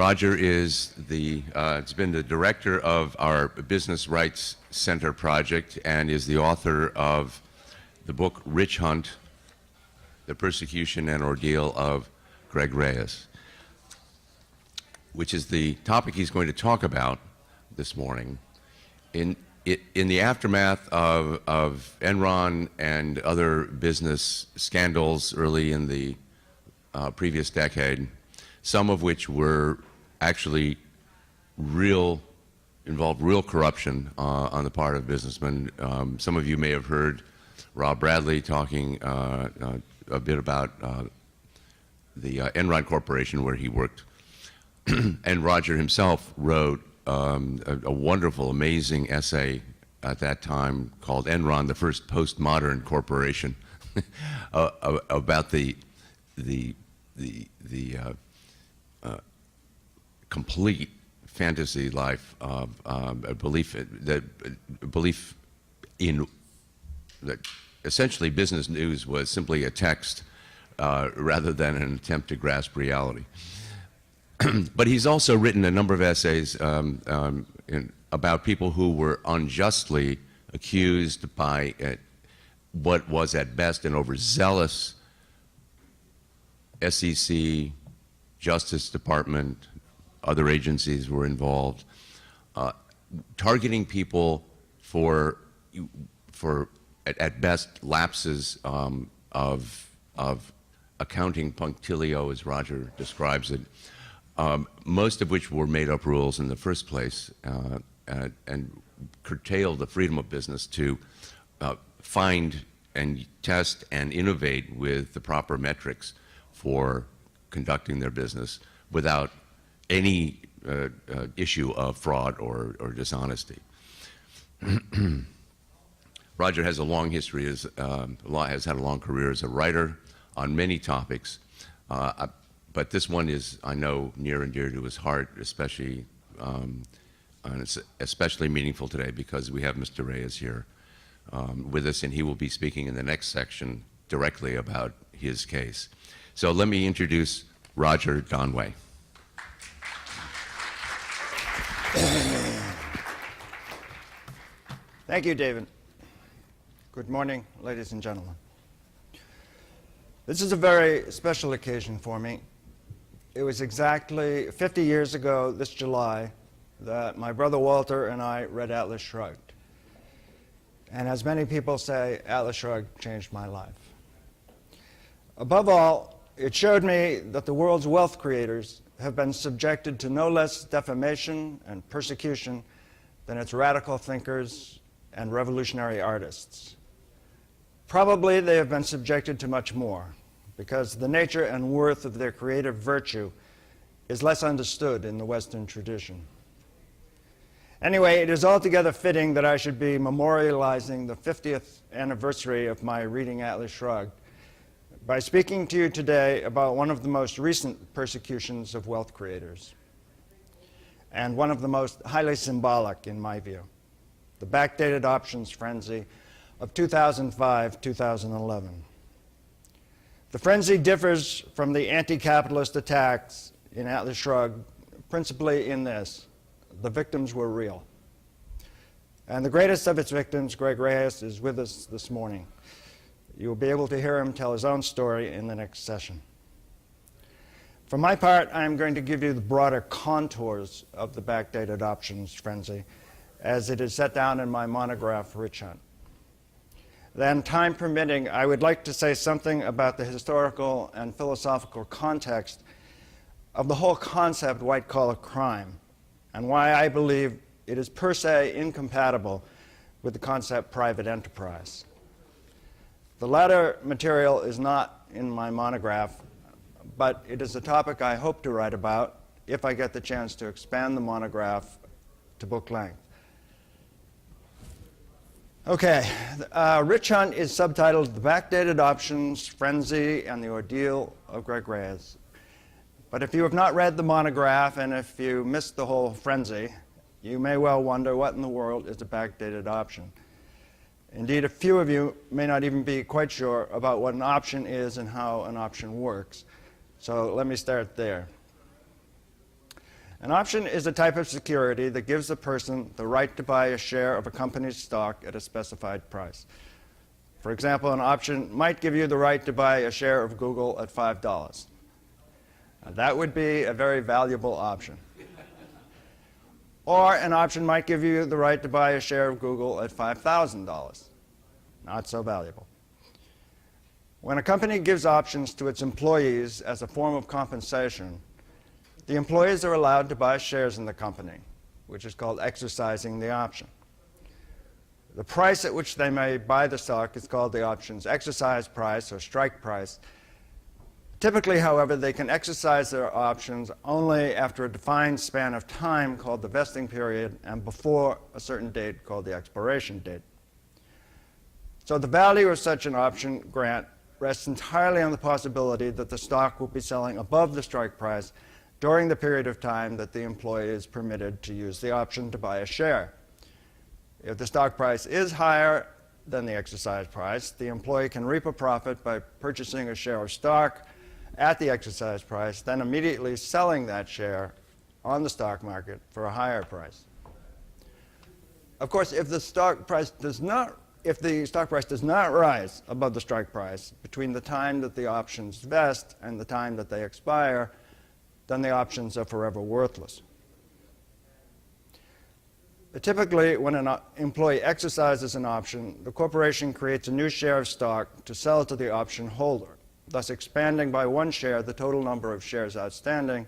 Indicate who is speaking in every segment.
Speaker 1: Roger is has been the director of our Business Rights Center project and is the author of the book Witch Hunt, The Persecution and Ordeal of Greg Reyes, which is the topic he's going to talk about this morning. In the aftermath of Enron and other business scandals early in the previous decade, some of which were actually involved real corruption on the part of businessmen. Some of you may have heard Rob Bradley talking a bit about the Enron Corporation where he worked. And Roger himself wrote a wonderful, amazing essay at that time called Enron, the First Postmodern Corporation, about the complete fantasy life of a belief in that essentially business news was simply a text rather than an attempt to grasp reality. But he's also written a number of essays about people who were unjustly accused by what was at best an overzealous SEC, Justice Department, other agencies were involved, targeting people for at best lapses of accounting punctilio, as Roger describes it, most of which were made-up rules in the first place and curtailed the freedom of business to find and test and innovate with the proper metrics for conducting their business without any issue of fraud or dishonesty. Roger has a long history, has had a long career as a writer on many topics, but this one is, I know, near and dear to his heart, especially, and it's especially meaningful today because we have Mr. Reyes here with us, and he will be speaking in the next section directly about his case. So let me introduce Roger Donway.
Speaker 2: Thank you, David. Good morning, ladies and gentlemen. This is a very special occasion for me. It was exactly 50 years ago this July that my brother Walter and I read Atlas Shrugged. And as many people say, Atlas Shrugged changed my life. Above all, it showed me that the world's wealth creators have been subjected to no less defamation and persecution than its radical thinkers and revolutionary artists. Probably they have been subjected to much more, because the nature and worth of their creative virtue is less understood in the Western tradition. Anyway, it is altogether fitting that I should be memorializing the 50th anniversary of my reading Atlas Shrugged by speaking to you today about one of the most recent persecutions of wealth creators, and one of the most highly symbolic in my view, the backdated options frenzy of 2005-2011. The frenzy differs from the anti-capitalist attacks in Atlas Shrugged principally in this: the victims were real. And the greatest of its victims, Greg Reyes, is with us this morning. You'll be able to hear him tell his own story in the next session. For my part, I'm going to give you the broader contours of the backdated options frenzy as it is set down in my monograph, Witch Hunt. Then, time permitting, I would like to say something about the historical and philosophical context of the whole concept white-collar crime, and why I believe it is per se incompatible with the concept private enterprise. The latter material is not in my monograph, but it is a topic I hope to write about if I get the chance to expand the monograph to book length. Okay, Witch Hunt is subtitled The Backdated Options, Frenzy, and the Ordeal of Greg Reyes. But if you have not read the monograph, and if you missed the whole frenzy, you may well wonder what in the world is a backdated option. Indeed, a few of you may not even be quite sure about what an option is and how an option works. So let me start there. An option is a type of security that gives a person the right to buy a share of a company's stock at a specified price. For example, an option might give you the right to buy a share of Google at $5. Now, that would be a very valuable option. Or an option might give you the right to buy a share of Google at $5,000. Not so valuable. When a company gives options to its employees as a form of compensation, the employees are allowed to buy shares in the company, which is called exercising the option. The price at which they may buy the stock is called the option's exercise price or strike price. Typically, however, they can exercise their options only after a defined span of time called the vesting period and before a certain date called the expiration date. So the value of such an option grant rests entirely on the possibility that the stock will be selling above the strike price during the period of time that the employee is permitted to use the option to buy a share. If the stock price is higher than the exercise price, the employee can reap a profit by purchasing a share of stock at the exercise price, then immediately selling that share on the stock market for a higher price. Of course, if the stock price does not rise above the strike price between the time that the options vest and the time that they expire, then the options are forever worthless. But typically, when an employee exercises an option, the corporation creates a new share of stock to sell to the option holder, thus expanding by one share the total number of shares outstanding,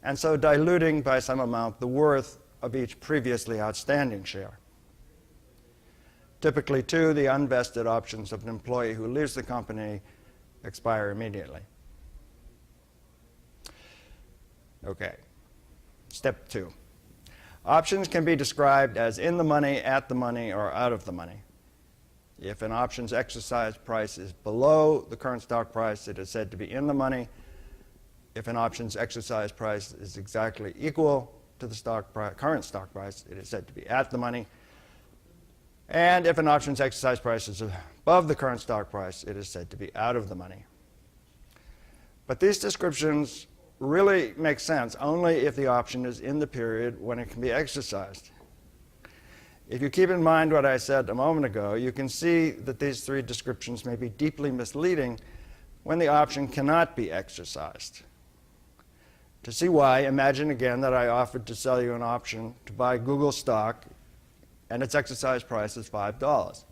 Speaker 2: and so diluting by some amount the worth of each previously outstanding share. Typically, too, the unvested options of an employee who leaves the company expire immediately. Okay, step 2. Options can be described as in the money, at the money, or out of the money. If an option's exercise price is below the current stock price, it is said to be in the money. If an option's exercise price is exactly equal to the current stock price, it is said to be at the money. And if an option's exercise price is above the current stock price, it is said to be out of the money. But these descriptions really make sense only if the option is in the period when it can be exercised. If you keep in mind what I said a moment ago, you can see that these three descriptions may be deeply misleading when the option cannot be exercised. To see why, imagine again that I offered to sell you an option to buy Google stock and its exercise price is $5.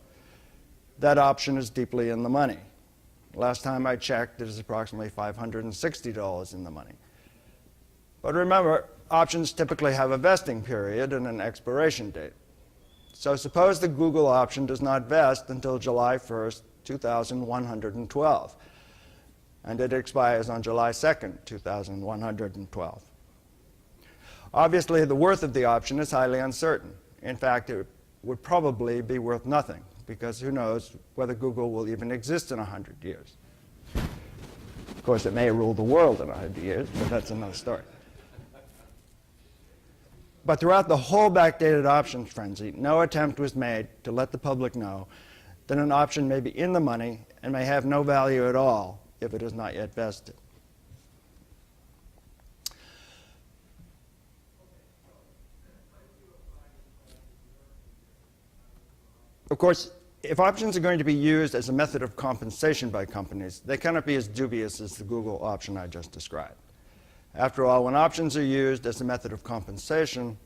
Speaker 2: That option is deeply in the money. Last time I checked, it is approximately $560 in the money. But remember, options typically have a vesting period and an expiration date. So suppose the Google option does not vest until July 1st, 2112, and it expires on July 2nd, 2112. Obviously, the worth of the option is highly uncertain. In fact, it would probably be worth nothing, because who knows whether Google will even exist in 100 years. Of course, it may rule the world in 100 years, but that's another story. But throughout the whole backdated options frenzy, no attempt was made to let the public know that an option may be in the money and may have no value at all if it is not yet vested. Of course, if options are going to be used as a method of compensation by companies, they cannot be as dubious as the Google option I just described. After all, when options are used as a method of compensation,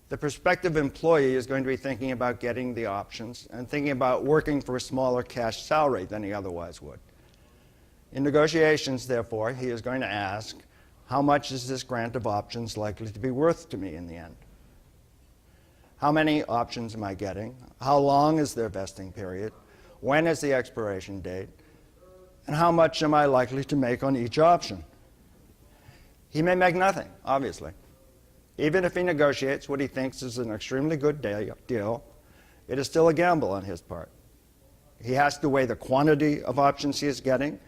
Speaker 2: the prospective employee is going to be thinking about getting the options and thinking about working for a smaller cash salary than he otherwise would. In negotiations, therefore, he is going to ask, how much is this grant of options likely to be worth to me in the end? How many options am I getting? How long is their vesting period? When is the expiration date? And how much am I likely to make on each option? He may make nothing, obviously. Even if he negotiates what he thinks is an extremely good deal, it is still a gamble on his part. He has to weigh the quantity of options he is getting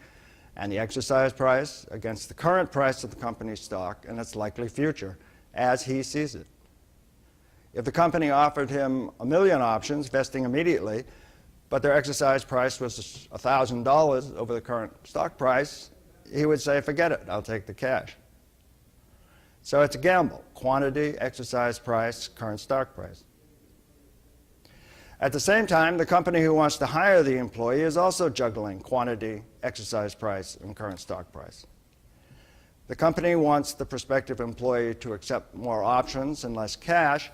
Speaker 2: and the exercise price against the current price of the company's stock and its likely future as he sees it. If the company offered him 1 million options vesting immediately, but their exercise price was $1,000 over the current stock price, he would say, forget it, I'll take the cash. So it's a gamble: quantity, exercise price, current stock price. At the same time, the company who wants to hire the employee is also juggling quantity, exercise price, and current stock price. The company wants the prospective employee to accept more options and less cash,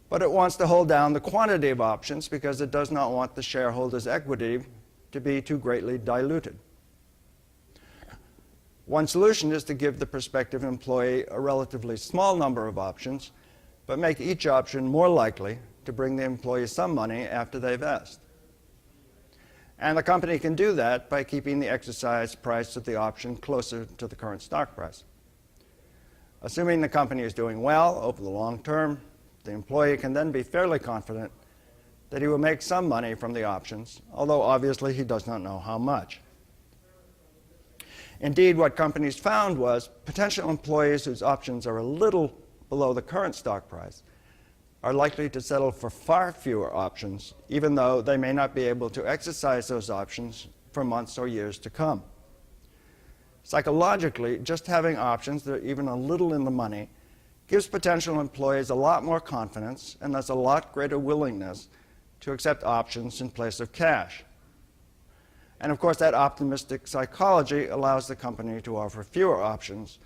Speaker 2: but it wants to hold down the quantity of options because it does not want the shareholders' equity to be too greatly diluted. One solution is to give the prospective employee a relatively small number of options, but make each option more likely to bring the employee some money after they vest. And the company can do that by keeping the exercise price of the option closer to the current stock price. Assuming the company is doing well over the long term, the employee can then be fairly confident that he will make some money from the options, although obviously he does not know how much. Indeed, what companies found was potential employees whose options are a little below the current stock price are likely to settle for far fewer options, even though they may not be able to exercise those options for months or years to come. Psychologically, just having options that are even a little in the money gives potential employees a lot more confidence and thus a lot greater willingness to accept options in place of cash. And of course, that optimistic psychology allows the company to offer fewer options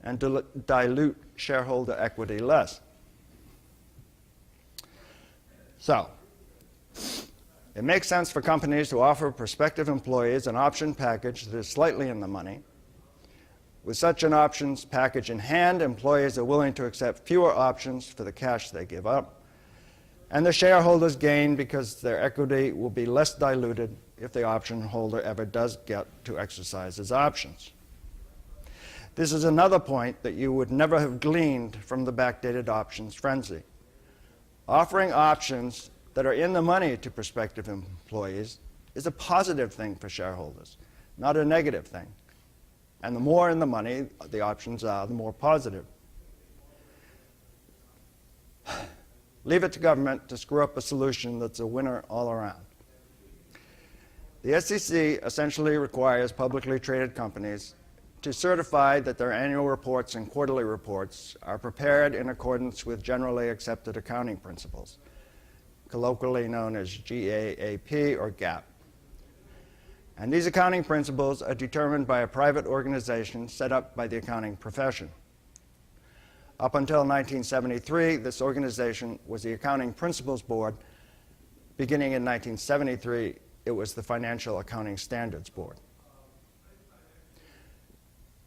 Speaker 2: and dilute shareholder equity less. So, it makes sense for companies to offer prospective employees an option package that is slightly in the money. With such an options package in hand, employees are willing to accept fewer options for the cash they give up, and the shareholders gain because their equity will be less diluted if the option holder ever does get to exercise his options. This is another point that you would never have gleaned from the backdated options frenzy. Offering options that are in the money to prospective employees is a positive thing for shareholders, not a negative thing. And the more in the money the options are, the more positive. Leave it to government to screw up a solution that's a winner all around. The SEC essentially requires publicly traded companies to certify that their annual reports and quarterly reports are prepared in accordance with generally accepted accounting principles, colloquially known as GAAP or GAAP. And these accounting principles are determined by a private organization set up by the accounting profession. Up until 1973, this organization was the Accounting Principles Board. Beginning in 1973, it was the Financial Accounting Standards Board.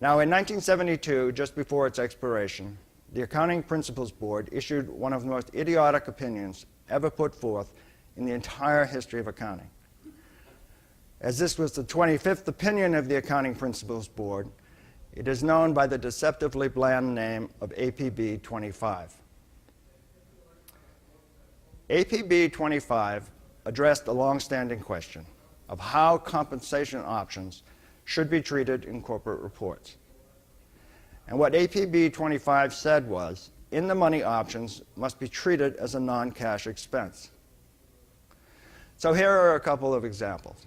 Speaker 2: Now, in 1972, just before its expiration, the Accounting Principles Board issued one of the most idiotic opinions ever put forth in the entire history of accounting. As this was the 25th opinion of the Accounting Principles Board, it is known by the deceptively bland name of APB 25. APB 25 addressed a long-standing question of how compensation options should be treated in corporate reports. And what APB 25 said was, in-the-money options must be treated as a non-cash expense. So here are a couple of examples.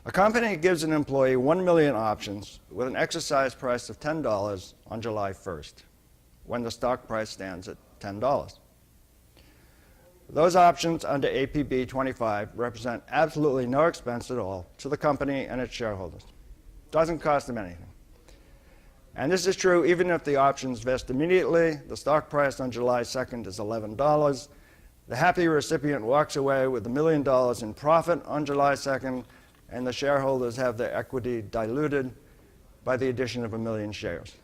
Speaker 2: A company gives an employee 1 million options with an exercise price of $10 on July 1st, when the stock price stands at $10. Those options under APB 25 represent absolutely no expense at all to the company and its shareholders. Doesn't cost them anything. And this is true even if the options vest immediately. The stock price on July 2nd is $11. The happy recipient walks away with $1 million in profit on July 2nd, and the shareholders have their equity diluted by the addition of 1 million shares.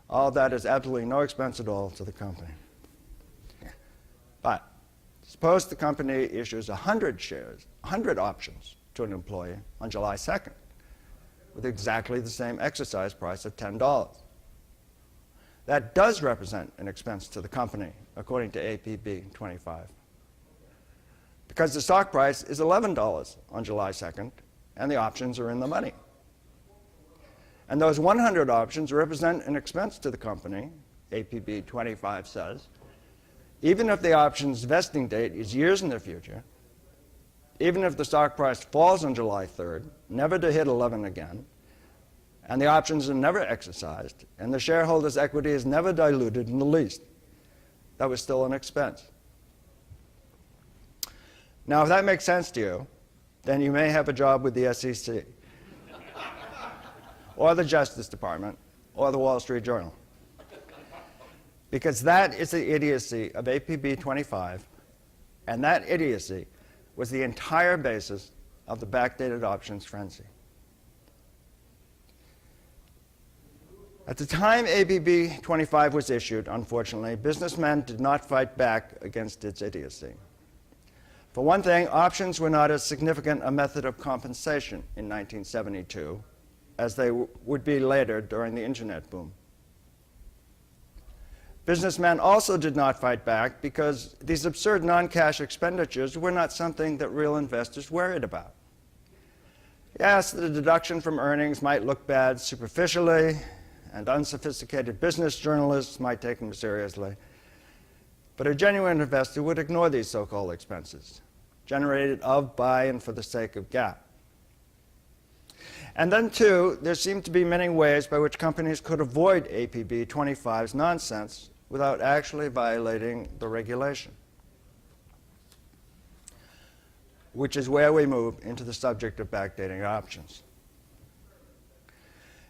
Speaker 2: All that is absolutely no expense at all to the company. But suppose the company issues 100 shares, 100 options to an employee on July 2nd with exactly the same exercise price of $10. That does represent an expense to the company, according to APB 25. Because the stock price is $11 on July 2nd, and the options are in the money. And those 100 options represent an expense to the company, APB 25 says, even if the option's vesting date is years in the future, even if the stock price falls on July 3rd, never to hit 11 again, and the options are never exercised, and the shareholders' equity is never diluted in the least. That was still an expense. Now, if that makes sense to you, then you may have a job with the SEC, or the Justice Department, or the Wall Street Journal. Because that is the idiocy of APB 25, and that idiocy was the entire basis of the backdated options frenzy. At the time APB 25 was issued, unfortunately, businessmen did not fight back against its idiocy. For one thing, options were not as significant a method of compensation in 1972 as they would be later during the internet boom. Businessmen also did not fight back because these absurd non-cash expenditures were not something that real investors worried about. Yes, the deduction from earnings might look bad superficially, and unsophisticated business journalists might take them seriously, but a genuine investor would ignore these so-called expenses, generated of, by, and for the sake of GAAP. And then, too, there seemed to be many ways by which companies could avoid APB 25's nonsense without actually violating the regulation, which is where we move into the subject of backdating options.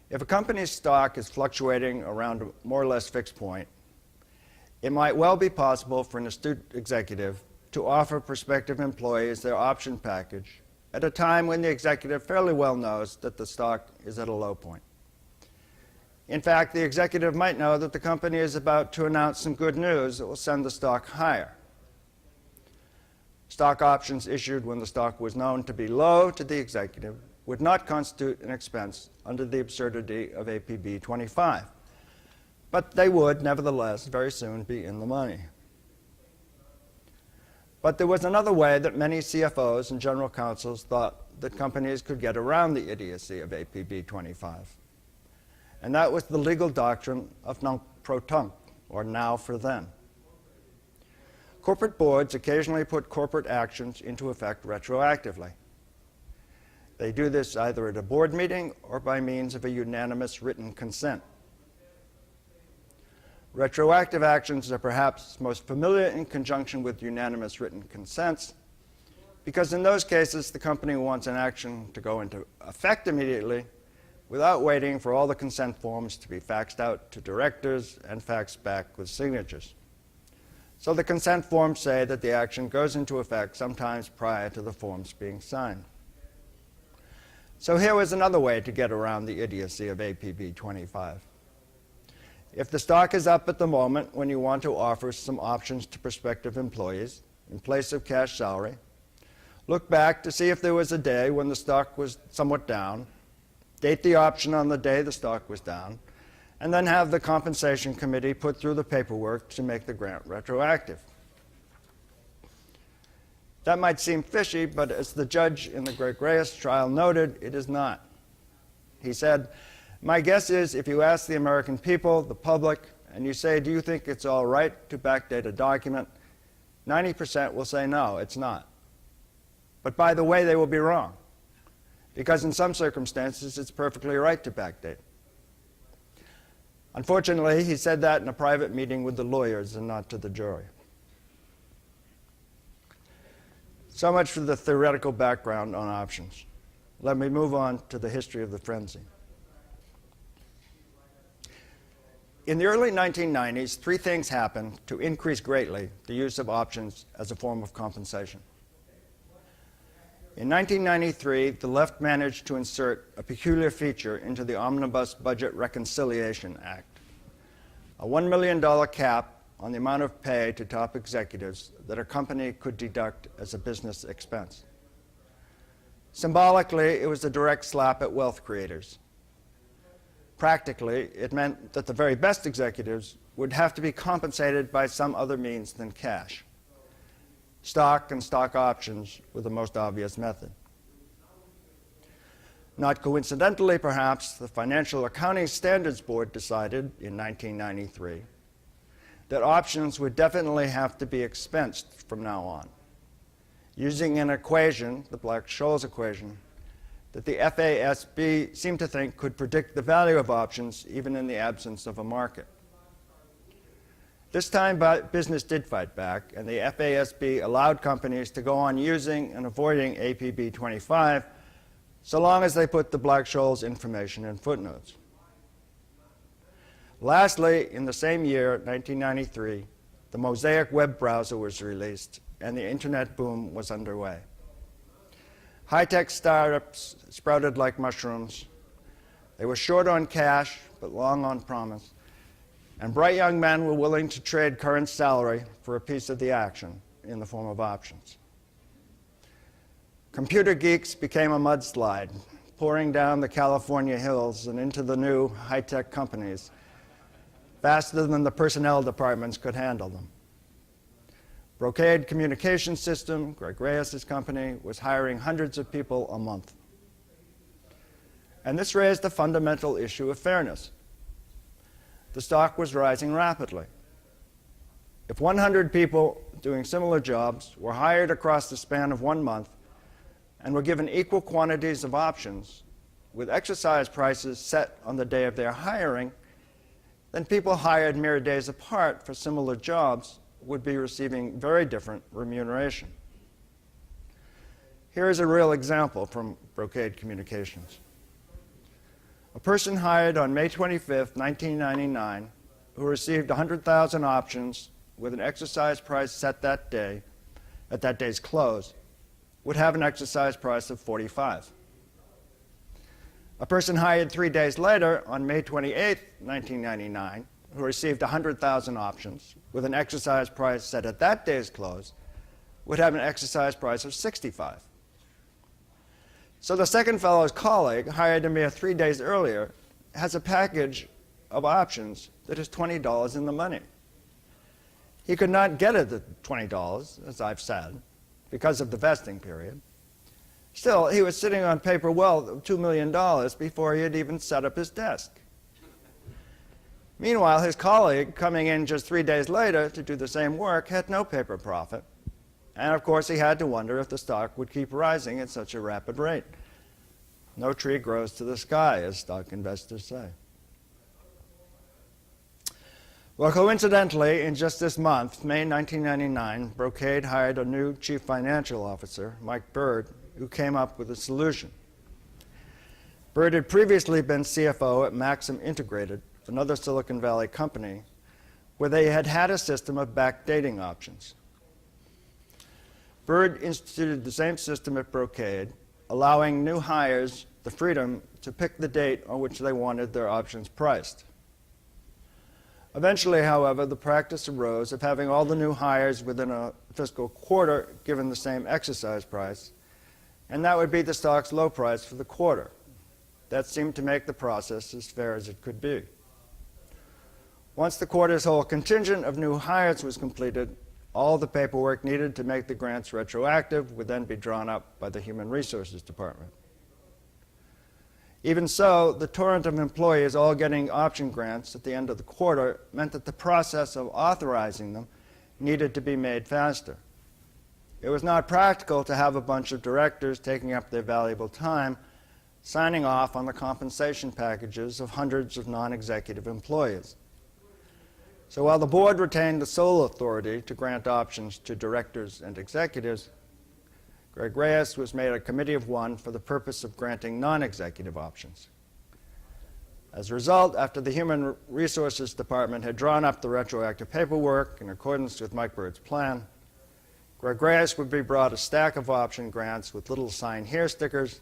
Speaker 2: If a company's stock is fluctuating around a more or less fixed point, it might well be possible for an astute executive to offer prospective employees their option package at a time when the executive fairly well knows that the stock is at a low point. In fact, the executive might know that the company is about to announce some good news that will send the stock higher. Stock options issued when the stock was known to be low to the executive would not constitute an expense under the absurdity of APB 25, but they would, nevertheless, very soon be in the money. But there was another way that many CFOs and general counsels thought that companies could get around the idiocy of APB 25, and that was the legal doctrine of non-pro-tunc, or now for then. Corporate boards occasionally put corporate actions into effect retroactively. They do this either at a board meeting or by means of a unanimous written consent. Retroactive actions are perhaps most familiar in conjunction with unanimous written consents, because in those cases the company wants an action to go into effect immediately without waiting for all the consent forms to be faxed out to directors and faxed back with signatures. So the consent forms say that the action goes into effect sometimes prior to the forms being signed. So here was another way to get around the idiocy of APB 25. If the stock is up at the moment when you want to offer some options to prospective employees in place of cash salary, look back to see if there was a day when the stock was somewhat down, date the option on the day the stock was down, and then have the compensation committee put through the paperwork to make the grant retroactive. That might seem fishy, but as the judge in the Greg Reyes trial noted, it is not. He said, "My guess is if you ask the American people, the public, and you say, do you think it's all right to backdate a document, 90% will say no, it's not. But by the way, they will be wrong, because in some circumstances it's perfectly right to backdate." Unfortunately, he said that in a private meeting with the lawyers and not to the jury. So much for the theoretical background on options. Let me move on to the history of the frenzy. In the early 1990s, three things happened to increase greatly the use of options as a form of compensation. In 1993, the left managed to insert a peculiar feature into the Omnibus Budget Reconciliation Act, a $1 million cap on the amount of pay to top executives that a company could deduct as a business expense. Symbolically, it was a direct slap at wealth creators. Practically, it meant that the very best executives would have to be compensated by some other means than cash. Stock and stock options were the most obvious method. Not coincidentally, perhaps, the Financial Accounting Standards Board decided in 1993 that options would definitely have to be expensed from now on, using an equation, the Black-Scholes equation, that the FASB seemed to think could predict the value of options even in the absence of a market. This time, business did fight back, and the FASB allowed companies to go on using and avoiding APB 25 so long as they put the Black-Scholes information in footnotes. Lastly, in the same year, 1993, the Mosaic web browser was released, and the internet boom was underway. High-tech startups sprouted like mushrooms. They were short on cash, but long on promise. And bright young men were willing to trade current salary for a piece of the action in the form of options. Computer geeks became a mudslide, pouring down the California hills and into the new high-tech companies faster than the personnel departments could handle them. Brocade Communications Systems, Greg Reyes' company, was hiring hundreds of people a month. And this raised the fundamental issue of fairness. The stock was rising rapidly. If 100 people doing similar jobs were hired across the span of 1 month and were given equal quantities of options with exercise prices set on the day of their hiring, then people hired mere days apart for similar jobs would be receiving very different remuneration. Here is a real example from Brocade Communications. A person hired on May 25, 1999, who received 100,000 options with an exercise price set that day, at that day's close, would have an exercise price of 45. A person hired 3 days later, on May 28, 1999, who received 100,000 options with an exercise price set at that day's close, would have an exercise price of 65. So the second fellow's colleague, hired a mere 3 days earlier, has a package of options that is $20 in the money. He could not get it at $20, as I've said, because of the vesting period. Still, he was sitting on paper wealth of $2 million before he had even set up his desk. Meanwhile, his colleague, coming in just 3 days later to do the same work, had no paper profit. And of course, he had to wonder if the stock would keep rising at such a rapid rate. No tree grows to the sky, as stock investors say. Well, coincidentally, in just this month, May 1999, Brocade hired a new chief financial officer, Mike Bird, who came up with a solution. Bird had previously been CFO at Maxim Integrated, another Silicon Valley company, where they had had a system of backdating options. Bird instituted the same system at Brocade, allowing new hires the freedom to pick the date on which they wanted their options priced. Eventually, however, the practice arose of having all the new hires within a fiscal quarter given the same exercise price, and that would be the stock's low price for the quarter. That seemed to make the process as fair as it could be. Once the quarter's whole contingent of new hires was completed, all the paperwork needed to make the grants retroactive would then be drawn up by the Human Resources Department. Even so, the torrent of employees all getting option grants at the end of the quarter meant that the process of authorizing them needed to be made faster. It was not practical to have a bunch of directors taking up their valuable time signing off on the compensation packages of hundreds of non-executive employees. So while the board retained the sole authority to grant options to directors and executives, Greg Reyes was made a committee of one for the purpose of granting non-executive options. As a result, after the Human Resources Department had drawn up the retroactive paperwork in accordance with Mike Bird's plan, Greg Reyes would be brought a stack of option grants with little sign here stickers,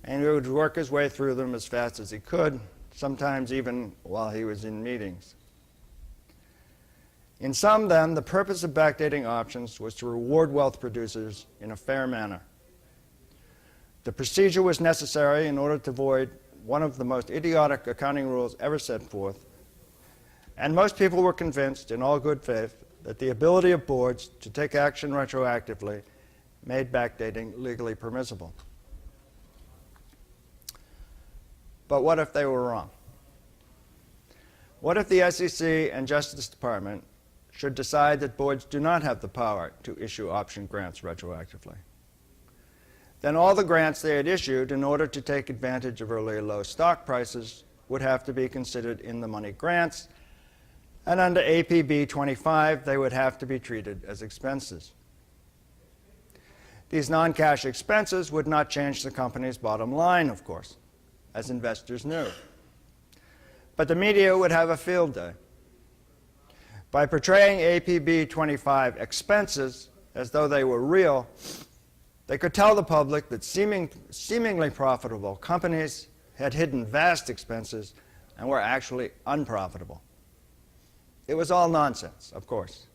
Speaker 2: and he would work his way through them as fast as he could, sometimes even while he was in meetings. In sum, then, the purpose of backdating options was to reward wealth producers in a fair manner. The procedure was necessary in order to avoid one of the most idiotic accounting rules ever set forth, and most people were convinced, in all good faith, that the ability of boards to take action retroactively made backdating legally permissible. But what if they were wrong? What if the SEC and Justice Department should decide that boards do not have the power to issue option grants retroactively? then all the grants they had issued in order to take advantage of earlier low stock prices would have to be considered in-the-money grants, and under APB 25, they would have to be treated as expenses. These non-cash expenses would not change the company's bottom line, of course, as investors knew. But the media would have a field day. By portraying APB 25 expenses as though they were real, they could tell the public that seemingly profitable companies had hidden vast expenses and were actually unprofitable. It was all nonsense, of course,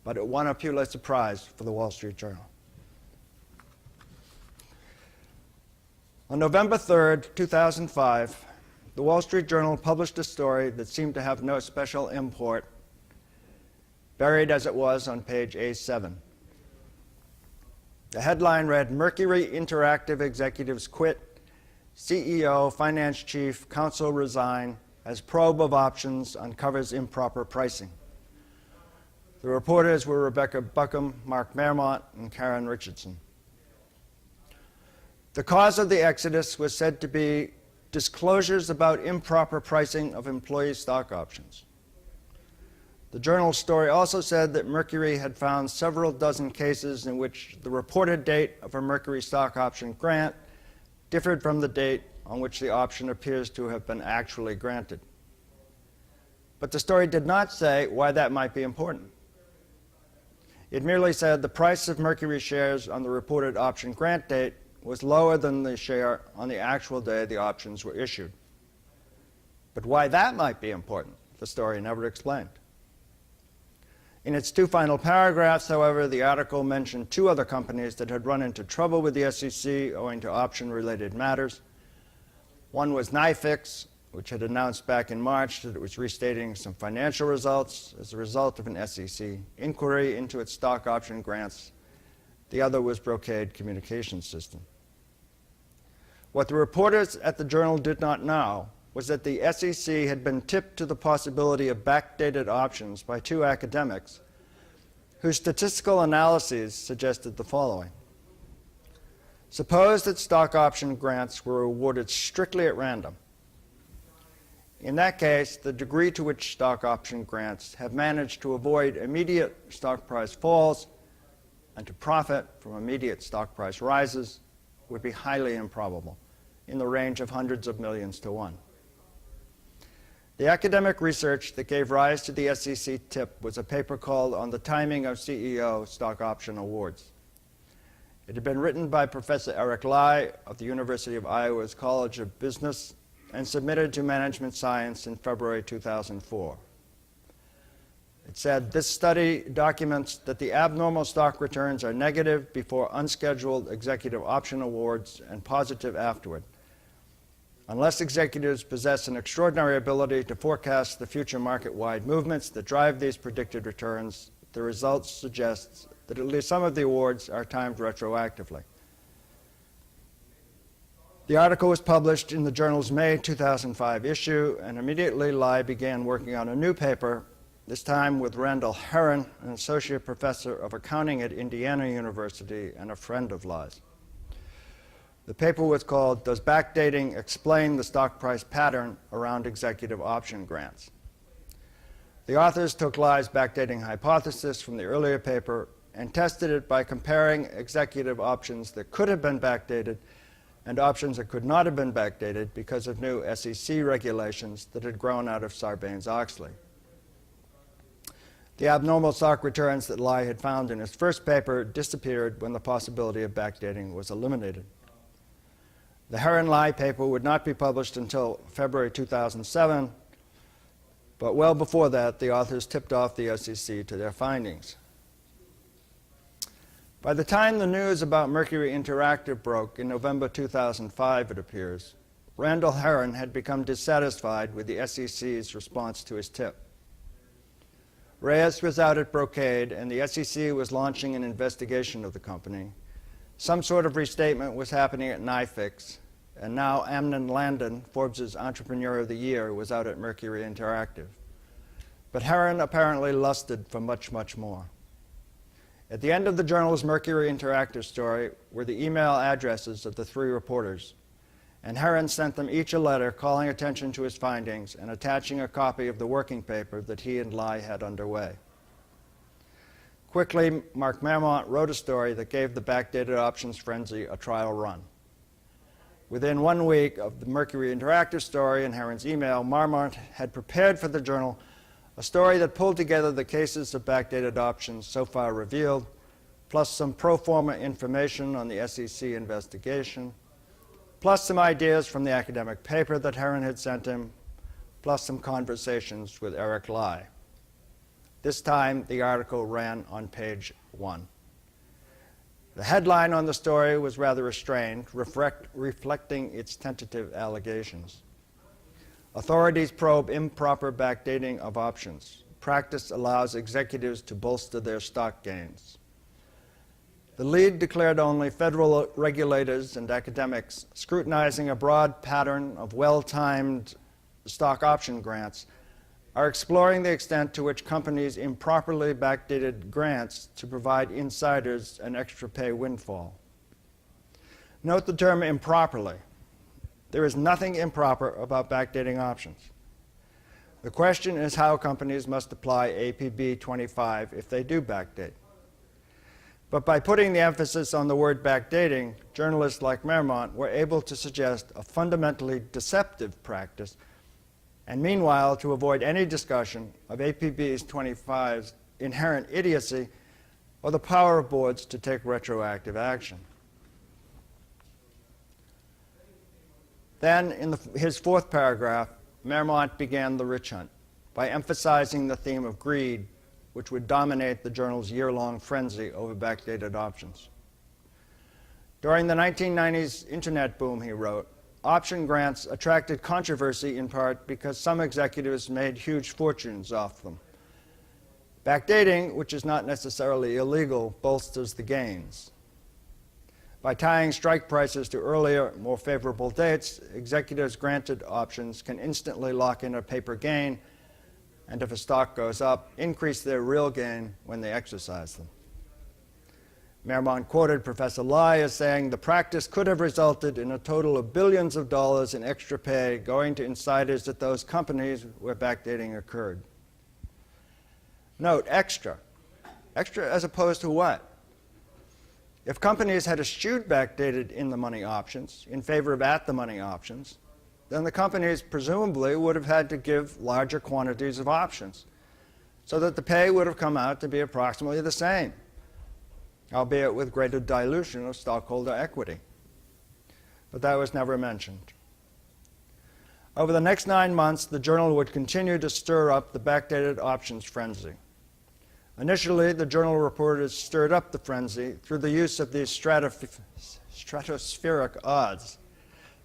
Speaker 2: but it won a Pulitzer Prize for the Wall Street Journal. On November 3rd, 2005, the Wall Street Journal published a story that seemed to have no special import, buried as it was on page A7. The headline read, "Mercury Interactive Executives Quit, CEO, Finance Chief, Counsel Resign, as Probe of Options Uncovers Improper Pricing." The reporters were Rebecca Buckham, Mark Mermont, and Karen Richardson. The cause of the exodus was said to be disclosures about improper pricing of employee stock options. The journal's story also said that Mercury had found several dozen cases in which the reported date of a Mercury stock option grant differed from the date on which the option appears to have been actually granted. But the story did not say why that might be important. It merely said the price of Mercury shares on the reported option grant date was lower than the share on the actual day the options were issued. But why that might be important, the story never explained. In its two final paragraphs, however, the article mentioned two other companies that had run into trouble with the SEC owing to option-related matters. One was NYFIX, which had announced back in March that it was restating some financial results as a result of an SEC inquiry into its stock option grants. The other was Brocade Communications Systems. What the reporters at the Journal did not know was that the SEC had been tipped to the possibility of backdated options by two academics whose statistical analyses suggested the following. Suppose that stock option grants were awarded strictly at random. In that case, the degree to which stock option grants have managed to avoid immediate stock price falls and to profit from immediate stock price rises would be highly improbable, in the range of hundreds of millions to one. The academic research that gave rise to the SEC tip was a paper called On the Timing of CEO Stock Option Awards. It had been written by Professor Eric Lai of the University of Iowa's College of Business and submitted to Management Science in February 2004. It said, this study documents that the abnormal stock returns are negative before unscheduled executive option awards and positive afterward. Unless executives possess an extraordinary ability to forecast the future market-wide movements that drive these predicted returns, the results suggest that at least some of the awards are timed retroactively. The article was published in the journal's May 2005 issue, and immediately Lai began working on a new paper, this time with Randall Herron, an associate professor of accounting at Indiana University and a friend of Lai's. The paper was called, Does Backdating Explain the Stock Price Pattern Around Executive Option Grants? The authors took Lai's backdating hypothesis from the earlier paper and tested it by comparing executive options that could have been backdated and options that could not have been backdated because of new SEC regulations that had grown out of Sarbanes-Oxley. The abnormal stock returns that Lai had found in his first paper disappeared when the possibility of backdating was eliminated. The Herron-Lai paper would not be published until February 2007, but well before that, the authors tipped off the SEC to their findings. By the time the news about Mercury Interactive broke in November 2005, it appears, Randall Herron had become dissatisfied with the SEC's response to his tip. Reyes was out at Brocade, and the SEC was launching an investigation of the company. Some sort of restatement was happening at NYFIX, and now Amnon Landon, Forbes' Entrepreneur of the Year, was out at Mercury Interactive. But Herron apparently lusted for much, much more. At the end of the journal's Mercury Interactive story were the email addresses of the 3 reporters, and Herron sent them each a letter calling attention to his findings and attaching a copy of the working paper that he and Lai had underway. Quickly, Mark Marmont wrote a story that gave the backdated options frenzy a trial run. Within 1 week of the Mercury Interactive story and Herron's email, Marmont had prepared for the journal a story that pulled together the cases of backdated options so far revealed, plus some pro forma information on the SEC investigation, plus some ideas from the academic paper that Herron had sent him, plus some conversations with Eric Lai. This time, the article ran on page 1. The headline on the story was rather restrained, reflecting its tentative allegations. Authorities probe improper backdating of options. Practice allows executives to bolster their stock gains. The lead declared only federal regulators and academics scrutinizing a broad pattern of well-timed stock option grants are exploring the extent to which companies improperly backdated grants to provide insiders an extra pay windfall. Note the term improperly. There is nothing improper about backdating options. The question is how companies must apply APB 25 if they do backdate. But by putting the emphasis on the word backdating, journalists like Marmont were able to suggest a fundamentally deceptive practice, and meanwhile to avoid any discussion of APB 25's inherent idiocy or the power of boards to take retroactive action. Then, in his 4th paragraph, Marmont began the witch hunt by emphasizing the theme of greed, which would dominate the journal's year-long frenzy over backdated options. During the 1990s internet boom, he wrote, option grants attracted controversy in part because some executives made huge fortunes off them. Backdating, which is not necessarily illegal, bolsters the gains. By tying strike prices to earlier, more favorable dates, executives granted options can instantly lock in a paper gain, and if a stock goes up, increase their real gain when they exercise them. Marmont quoted Professor Lai as saying, the practice could have resulted in a total of billions of dollars in extra pay going to insiders at those companies where backdating occurred. Note, extra. Extra as opposed to what? If companies had eschewed backdated in-the-money options in favor of at-the-money options, then the companies presumably would have had to give larger quantities of options, so that the pay would have come out to be approximately the same, albeit with greater dilution of stockholder equity. But that was never mentioned. Over the next 9 months, the journal would continue to stir up the backdated options frenzy. Initially, the journal reporters stirred up the frenzy through the use of these stratospheric odds,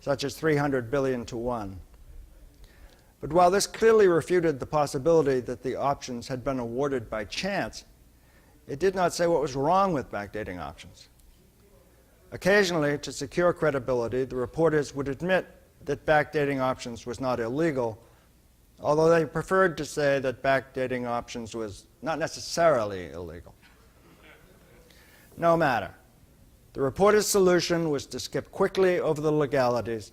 Speaker 2: such as 300 billion to 1. But while this clearly refuted the possibility that the options had been awarded by chance, it did not say what was wrong with backdating options. Occasionally, to secure credibility, the reporters would admit that backdating options was not illegal, although they preferred to say that backdating options was not necessarily illegal. No matter. The reporter's solution was to skip quickly over the legalities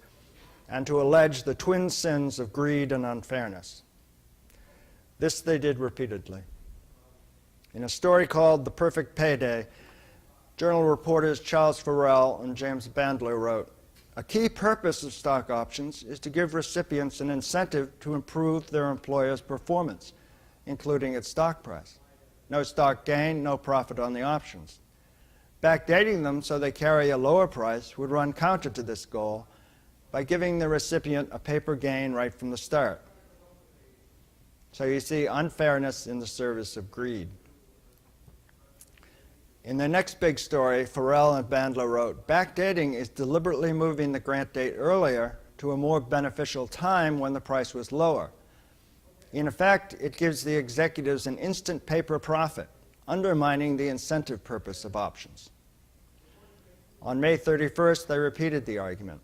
Speaker 2: and to allege the twin sins of greed and unfairness. This they did repeatedly. In a story called The Perfect Payday, journal reporters Charles Farrell and James Bandler wrote, a key purpose of stock options is to give recipients an incentive to improve their employer's performance, including its stock price. No stock gain, no profit on the options. Backdating them so they carry a lower price would run counter to this goal by giving the recipient a paper gain right from the start. So you see unfairness in the service of greed. In the next big story, Farrell and Bandler wrote, backdating is deliberately moving the grant date earlier to a more beneficial time when the price was lower. In effect, it gives the executives an instant paper profit, undermining the incentive purpose of options. On May 31st, they repeated the argument.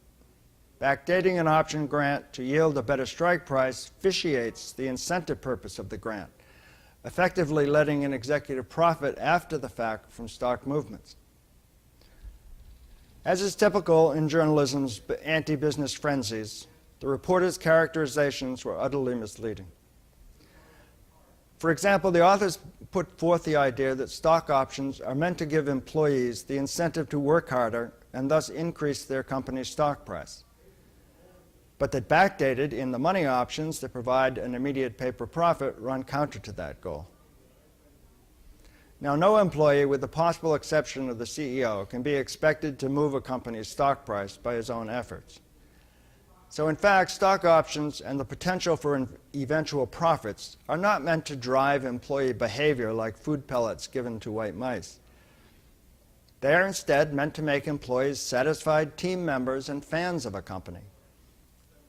Speaker 2: Backdating an option grant to yield a better strike price vitiates the incentive purpose of the grant. effectively letting an executive profit after the fact from stock movements. As is typical in journalism's anti-business frenzies, the reporters' characterizations were utterly misleading. For example, the authors put forth the idea that stock options are meant to give employees the incentive to work harder and thus increase their company's stock price, but that backdated in the money options that provide an immediate paper profit run counter to that goal. Now, no employee, with the possible exception of the CEO, can be expected to move a company's stock price by his own efforts. So in fact, stock options and the potential for eventual profits are not meant to drive employee behavior like food pellets given to white mice. They are instead meant to make employees satisfied team members and fans of a company.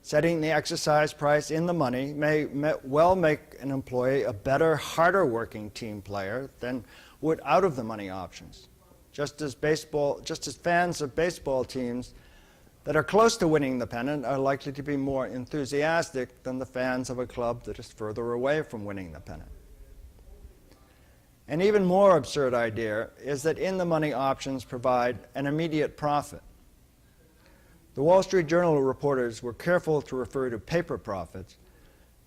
Speaker 2: Setting the exercise price in the money may well make an employee a better, harder working team player than would out of the money options, just as fans of baseball teams that are close to winning the pennant are likely to be more enthusiastic than the fans of a club that is further away from winning the pennant. An even more absurd idea is that in the money options provide an immediate profit. The Wall Street Journal reporters were careful to refer to paper profits,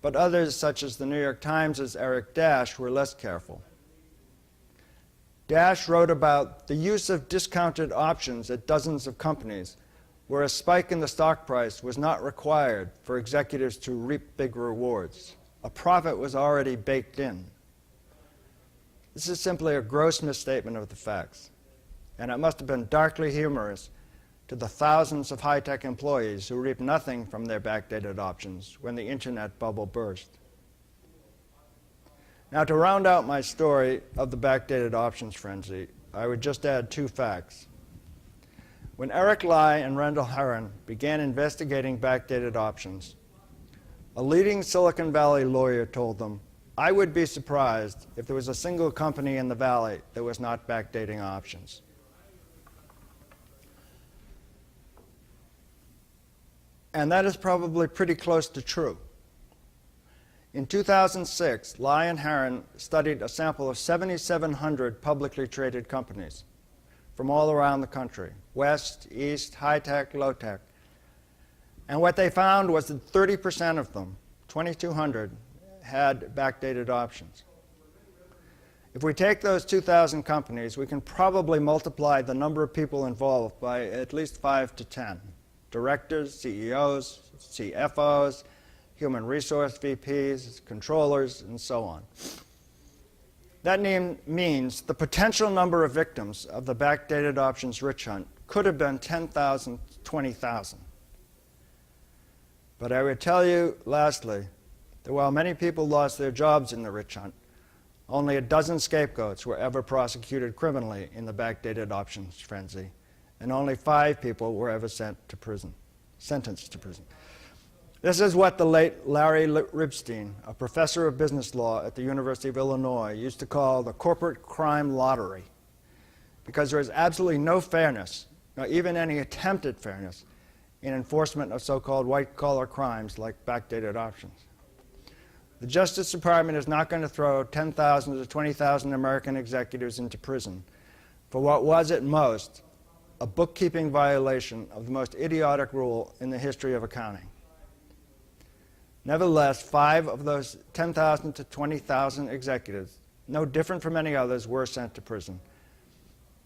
Speaker 2: but others, such as the New York Times' Eric Dash, were less careful. Dash wrote about the use of discounted options at dozens of companies where a spike in the stock price was not required for executives to reap big rewards. A profit was already baked in. This is simply a gross misstatement of the facts, and it must have been darkly humorous to the thousands of high-tech employees who reaped nothing from their backdated options when the internet bubble burst. Now, to round out my story of the backdated options frenzy, I would just add two facts. When Eric Lai and Randall Herron began investigating backdated options, a leading Silicon Valley lawyer told them, "I would be surprised if there was a single company in the Valley that was not backdating options." And that is probably pretty close to true. In 2006, Lai and Herron studied a sample of 7,700 publicly traded companies from all around the country, West, East, high-tech, low-tech. And what they found was that 30% of them, 2,200, had backdated options. If we take those 2,000 companies, we can probably multiply the number of people involved by at least 5 to 10. Directors, CEOs, CFOs, human resource VPs, controllers, and so on. That means the potential number of victims of the backdated options witch hunt could have been 10,000 to 20,000. But I would tell you, lastly, that while many people lost their jobs in the witch hunt, only a dozen scapegoats were ever prosecuted criminally in the backdated options frenzy, and only 5 people were ever sentenced to prison. This is what the late Larry Ribstein, a professor of business law at the University of Illinois, used to call the corporate crime lottery, because there is absolutely no fairness, not even any attempt at fairness, in enforcement of so-called white-collar crimes like backdated options. The Justice Department is not going to throw 10,000 to 20,000 American executives into prison for what was at most a bookkeeping violation of the most idiotic rule in the history of accounting. Nevertheless, 5 of those 10,000 to 20,000 executives, no different from any others, were sent to prison.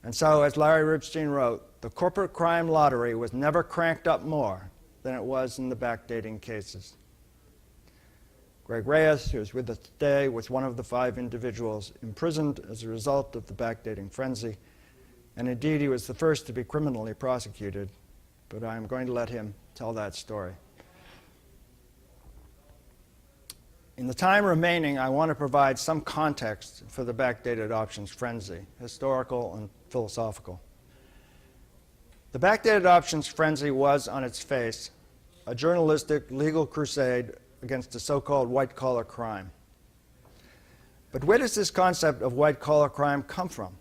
Speaker 2: And so, as Larry Ribstein wrote, the corporate crime lottery was never cranked up more than it was in the backdating cases. Greg Reyes, who is with us today, was one of the 5 individuals imprisoned as a result of the backdating frenzy. And indeed, he was the first to be criminally prosecuted. But I'm going to let him tell that story. In the time remaining, I want to provide some context for the backdated options frenzy, historical and philosophical. The backdated options frenzy was, on its face, a journalistic legal crusade against a so-called white-collar crime. But where does this concept of white-collar crime come from?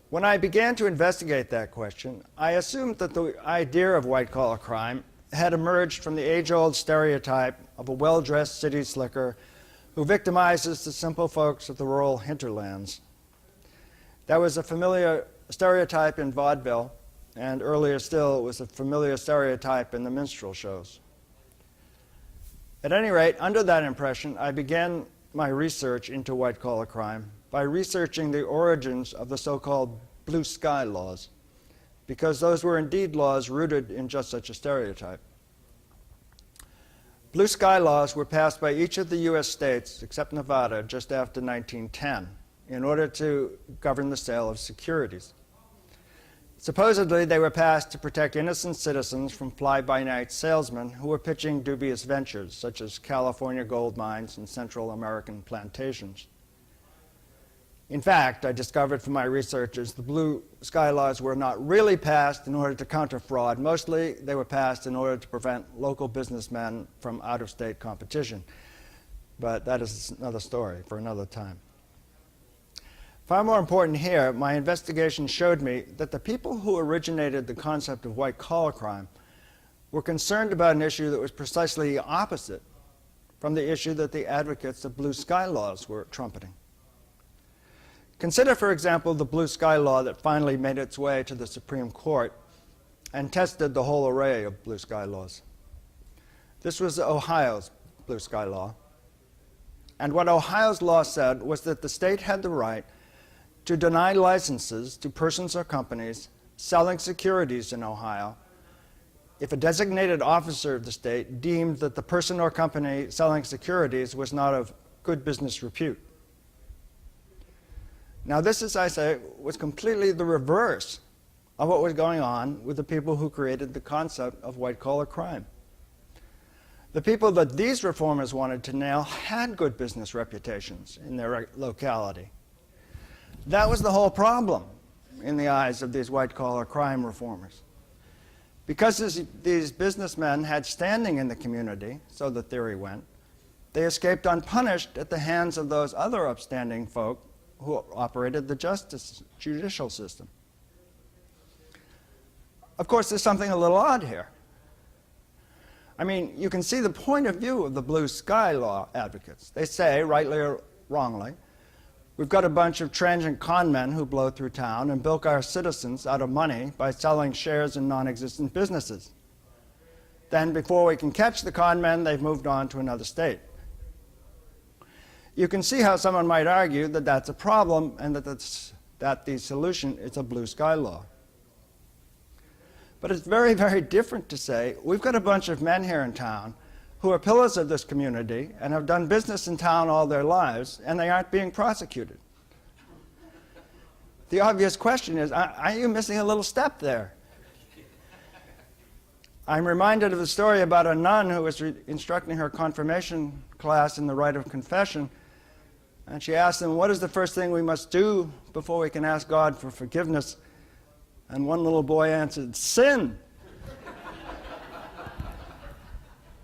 Speaker 2: When I began to investigate that question, I assumed that the idea of white-collar crime had emerged from the age-old stereotype of a well-dressed city slicker who victimizes the simple folks of the rural hinterlands. That was a familiar stereotype in vaudeville, and earlier still, it was a familiar stereotype in the minstrel shows. At any rate, under that impression, I began my research into white-collar crime by researching the origins of the so-called blue sky laws, because those were indeed laws rooted in just such a stereotype. Blue sky laws were passed by each of the U.S. states, except Nevada, just after 1910, in order to govern the sale of securities. Supposedly, they were passed to protect innocent citizens from fly-by-night salesmen who were pitching dubious ventures, such as California gold mines and Central American plantations. In fact, I discovered from my researches the blue sky laws were not really passed in order to counter fraud. Mostly, they were passed in order to prevent local businessmen from out-of-state competition. But that is another story for another time. Far more important here, my investigation showed me that the people who originated the concept of white-collar crime were concerned about an issue that was precisely the opposite from the issue that the advocates of blue sky laws were trumpeting. Consider, for example, the blue sky law that finally made its way to the Supreme Court and tested the whole array of blue sky laws. This was Ohio's blue sky law. And what Ohio's law said was that the state had the right to deny licenses to persons or companies selling securities in Ohio if a designated officer of the state deemed that the person or company selling securities was not of good business repute. Now this, as I say, was completely the reverse of what was going on with the people who created the concept of white-collar crime. The people that these reformers wanted to nail had good business reputations in their locality. That was the whole problem in the eyes of these white-collar crime reformers. Because these businessmen had standing in the community, so the theory went, they escaped unpunished at the hands of those other upstanding folk who operated the judicial system. Of course, there's something a little odd here. I mean, you can see the point of view of the blue sky law advocates. They say, rightly or wrongly, we've got a bunch of transient con men who blow through town and bilk our citizens out of money by selling shares in non-existent businesses. Then, before we can catch the con men, they've moved on to another state. You can see how someone might argue that that's a problem and that the solution is a blue sky law. But it's very, very different to say, we've got a bunch of men here in town who are pillars of this community and have done business in town all their lives, and they aren't being prosecuted. The obvious question is, are you missing a little step there? I'm reminded of a story about a nun who was instructing her confirmation class in the rite of confession, and she asked them, what is the first thing we must do before we can ask God for forgiveness? And one little boy answered, sin.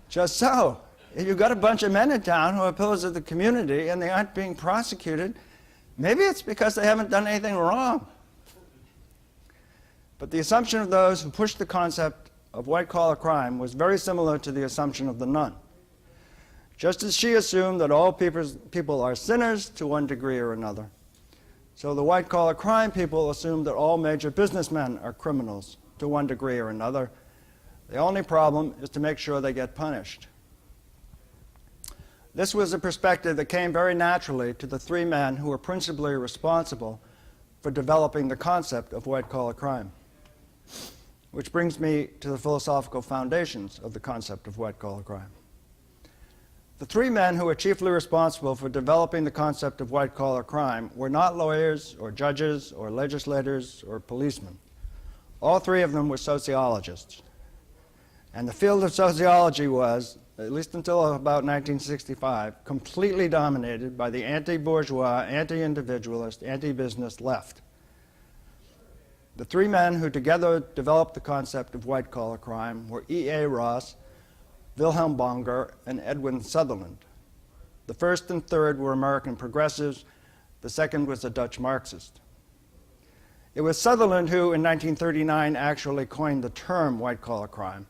Speaker 2: Just so. If you've got a bunch of men in town who are pillars of the community and they aren't being prosecuted, maybe it's because they haven't done anything wrong. But the assumption of those who pushed the concept of white-collar crime was very similar to the assumption of the nun. Just as she assumed that all people are sinners to one degree or another, so the white-collar crime people assumed that all major businessmen are criminals to one degree or another. The only problem is to make sure they get punished. This was a perspective that came very naturally to the three men who were principally responsible for developing the concept of white-collar crime. Which brings me to the philosophical foundations of the concept of white-collar crime. The three men who were chiefly responsible for developing the concept of white-collar crime were not lawyers or judges or legislators or policemen. All three of them were sociologists. And the field of sociology was, at least until about 1965, completely dominated by the anti-bourgeois, anti-individualist, anti-business left. The three men who together developed the concept of white-collar crime were E.A. Ross, Wilhelm Bonger, and Edwin Sutherland. The first and third were American progressives. The second was a Dutch Marxist. It was Sutherland who, in 1939, actually coined the term white-collar crime.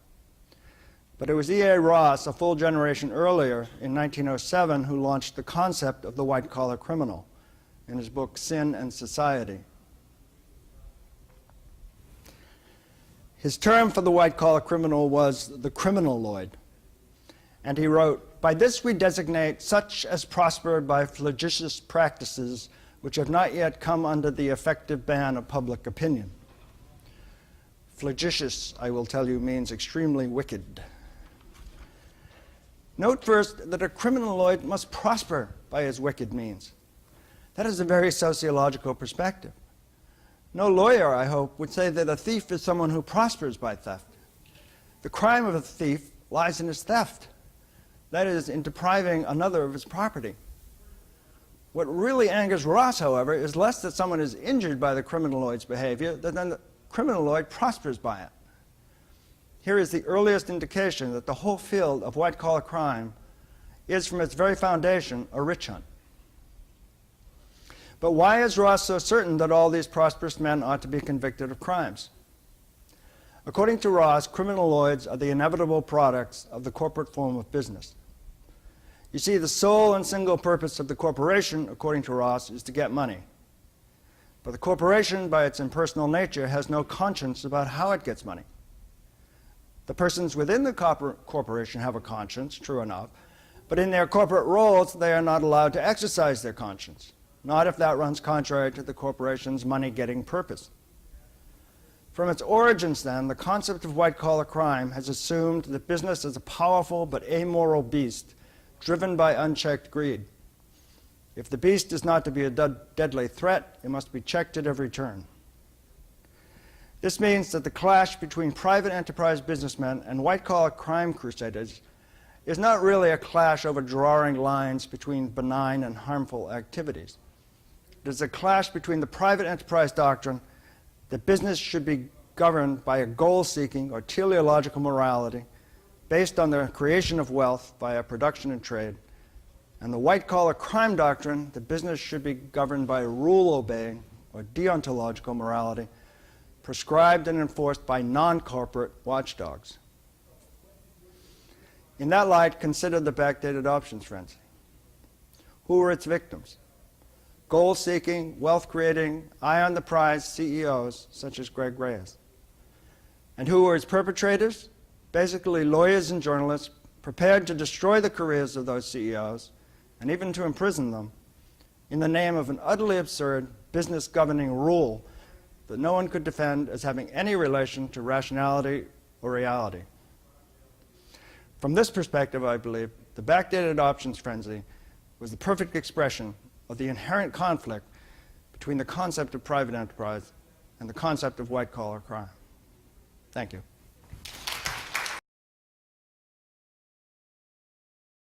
Speaker 2: But it was E.A. Ross, a full generation earlier, in 1907, who launched the concept of the white-collar criminal in his book Sin and Society. His term for the white-collar criminal was the criminaloid, and he wrote, "By this we designate such as prosper by flagitious practices which have not yet come under the effective ban of public opinion." Flagitious, I will tell you, means extremely wicked. Note first that a criminaloid must prosper by his wicked means. That is a very sociological perspective. No lawyer, I hope, would say that a thief is someone who prospers by theft. The crime of a thief lies in his theft, that is, in depriving another of his property. What really angers Ross, however, is less that someone is injured by the criminaloid's behavior than that the criminaloid prospers by it. Here is the earliest indication that the whole field of white-collar crime is, from its very foundation, a witch hunt. But why is Ross so certain that all these prosperous men ought to be convicted of crimes? According to Ross, criminaloids are the inevitable products of the corporate form of business. You see, the sole and single purpose of the corporation, according to Ross, is to get money. But the corporation, by its impersonal nature, has no conscience about how it gets money. The persons within the corporation have a conscience, true enough, but in their corporate roles, they are not allowed to exercise their conscience, not if that runs contrary to the corporation's money-getting purpose. From its origins, then, the concept of white-collar crime has assumed that business is a powerful but amoral beast driven by unchecked greed. If the beast is not to be a deadly threat, it must be checked at every turn. This means that the clash between private enterprise businessmen and white-collar crime crusaders is not really a clash over drawing lines between benign and harmful activities. It is a clash between the private enterprise doctrine that business should be governed by a goal-seeking or teleological morality based on the creation of wealth via production and trade, and the white-collar crime doctrine that business should be governed by a rule-obeying or deontological morality prescribed and enforced by non-corporate watchdogs. In that light, consider the backdated options frenzy. Who were its victims? Goal-seeking, wealth-creating, eye-on-the-prize CEOs such as Greg Reyes. And who were its perpetrators? Basically lawyers and journalists prepared to destroy the careers of those CEOs and even to imprison them in the name of an utterly absurd business governing rule that no one could defend as having any relation to rationality or reality. From this perspective, I believe, the backdated options frenzy was the perfect expression of the inherent conflict between the concept of private enterprise and the concept of white-collar crime. Thank you.